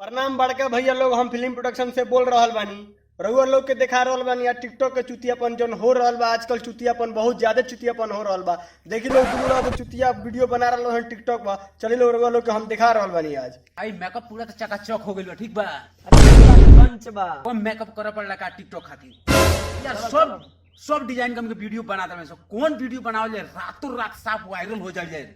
प्रणाम बड़का भैया लोग, हम फिल्म प्रोडक्शन से बोल रहल बानी। रउआ लोग के दिखा रहल बानी यार टिकटॉक के चुतियापन जौन हो रहल बा। आजकल चुतियापन बहुत ज्यादा चुतियापन हो रहल बा। देखी लोग तुम लोग चुतिया वीडियो बना रहल हैं टिकटॉक बा। चली लोग रउआ लोग के हम दिखा रहल बानी आज। आई मेकअप पूरा तो चकाचक हो गइल बा, ठीक बा। पंच बा वो मेकअप करे पड़ला का टिकटॉक खातिर यार। सब डिजाइन का हमके वीडियो बना दे। कौन वीडियो बनाओ जाए रातों रात साफ वायरल हो जाए।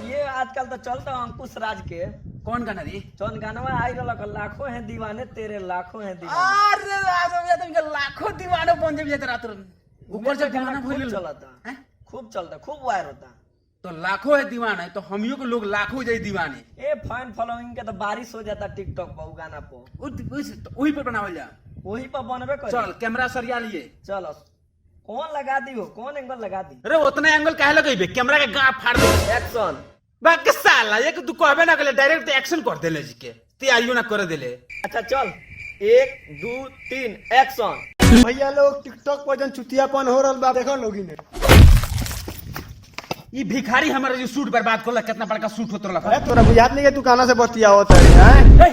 ये आजकल तो चलता अंकुश राज के कौन गाना दी? जौन गाना आई रहल लाखों हैं दीवाने तेरे लाखों हैं दीवाने। अरे रात तुमके लाखों दीवाने बन जाए रात ऊपर से दीवाना भइल चलता है, खूब चलता, खूब वायर होता। तो लाखों है दीवाना, तो हमियों के लोग लाखों जाए दीवाने। ए फैन फॉलोइंग के तो बारिश हो जाता टिकटॉक पर गाना पर। वही पे बनावल जा, वही पर बनबे कर। चल कैमरा सरिया लिए चलो कौन लगा दी हो, कौन एंगल लगा दी? अरे उतना एंगल काहे लगइबे? कैमरा के गांठ फाड़ दे। एक्शन बाकी साला ये तू कहबे ना करे डायरेक्ट एक्शन कर देले जी के तैयारियों ना करे देले। अच्छा चल 1 2 3 एक्शन। भैया लोग टिकटॉक पर जौन चुतियापन हो रहल बा देखो लोगी ने। ये भिखारी हमारा जो सूट बर्बाद करला, कितना बड़का सूट होत रहला। अरे तोरा बुझात नहीं है तू काना से बतियावत है?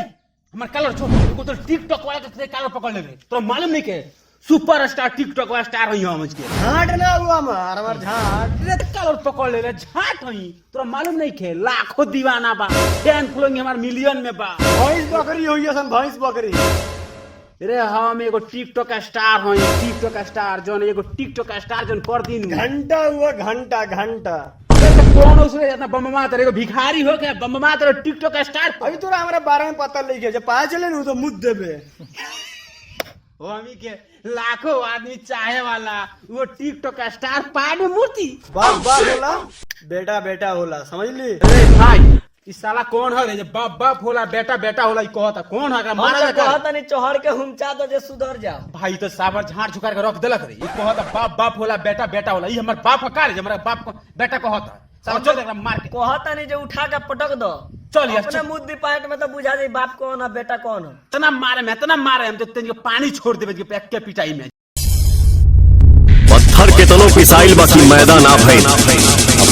हमर कलर छोड़ को तो टिकटॉक वाला के कलर पकड़ लेबे। तोरा मालूम नहीं के सुपरस्टार टिकटॉक वाला स्टार हई हम के। झाट ना हुआ हमार झाट रे कलर पकड़ ले झाट हई। तोरा मालूम नहीं के लाखों दीवाना बा, फैन फॉलोइंग हमार मिलियन में बा। भैंस बकरी होई असन भैंस बकरी। रे हम एगो टिकटॉक स्टार हई, टिकटॉक स्टार जोन एगो टिकटॉक स्टार जोन कर दिन घंटा हुआ घंटा घंटा। कौन उसने इतना बममा तेरे को भिखारी हो गया बममा तेरे टिकटॉक स्टार। अभी तोरा हमारे बारे में पता नहीं है, जब पता चले न तो मुद्द देबे। वो हमी के लाखों आदमी चाहे वाला वो टिकटॉक स्टार पाए मूर्ति बाप बाप होला बेटा बेटा होला, समझ ली? अरे भाई इस साला कौन है रे? बाप बाप होला बेटा बेटा होला, कहता कौन है? मारा कहता नहीं चढ़ के हुमचा दो जे सुधर जाओ। भाई तो साबर झाड़ झुकार के रख देलक रे। कहता बाप बाप होला बेटा बेटा होला। ये हमार बाप का रे, हमारा बाप को बेटा कहता चल देख मार के। कहता नहीं जो उठा के पटक दो। चल यार अपने मुद्दी पैंट में तो बुझा जाए बाप कौन है बेटा कौन है। इतना मारे में इतना मारे हम तो तेरे पानी छोड़ देबे के पैक के पिटाई में। पत्थर के तलों की साइल बाकी मैदान आ भई।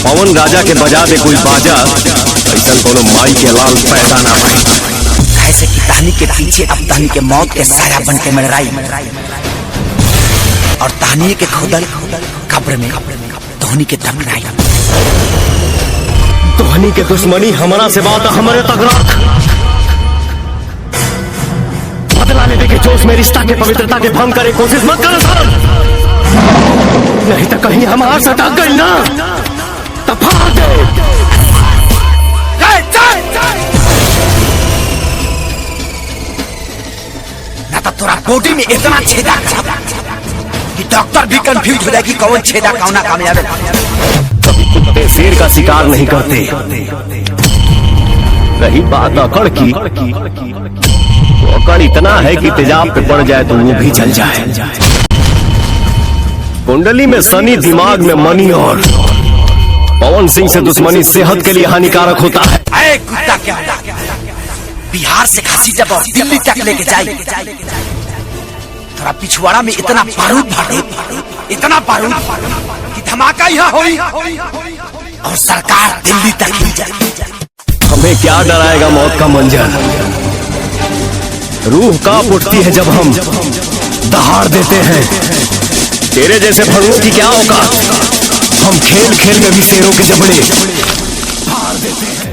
पवन राजा के बजा दे कोई बाजा, ऐसा कोनो माई के लाल पैदा ना भई। ऐसे की कहानी के पीछे अब तहनी के मौत के साया बन के मड़राई और तहनी के खुदल कब्र में धोनी के टकराई। धोनी के दुश्मनी हमारा से बात हमारे तक रख। बदला लेने के जोश में रिश्ता के पवित्रता के भंग करे कोशिश मत कर साहब, नहीं तो कहीं हमारे से अटक गई ना तो फाड़ दे। ना तो तोरा बॉडी में इतना छेदा कि डॉक्टर भी कंफ्यूज हो जाए कि कौन छेदा कौन कामयाब है। कुत्ते शेर का शिकार नहीं करते। रही बात अकड़ की, तो अकड़ इतना है कि तेजाब पे पड़ जाए तो वो भी जल जाए। कुंडली में शनि, दिमाग में मनी और पवन सिंह से दुश्मनी सेहत के लिए हानिकारक होता है। अरे कुत्ता क्या बिहार से खासी जब और दिल्ली तक लेके जाए थोड़ा पिछवाड़ा में इतना बारूद इतना बारूद कि धमाका यहाँ होई और सरकार दिल्ली तक ही जाए। हमें क्या डराएगा मौत का मंजर, रूह कांप उठती है जब हम दहाड़ देते हैं। तेरे जैसे भड़ुओं की क्या औकात, हम खेल खेल में भी शेरों के जबड़े फाड़ देते हैं।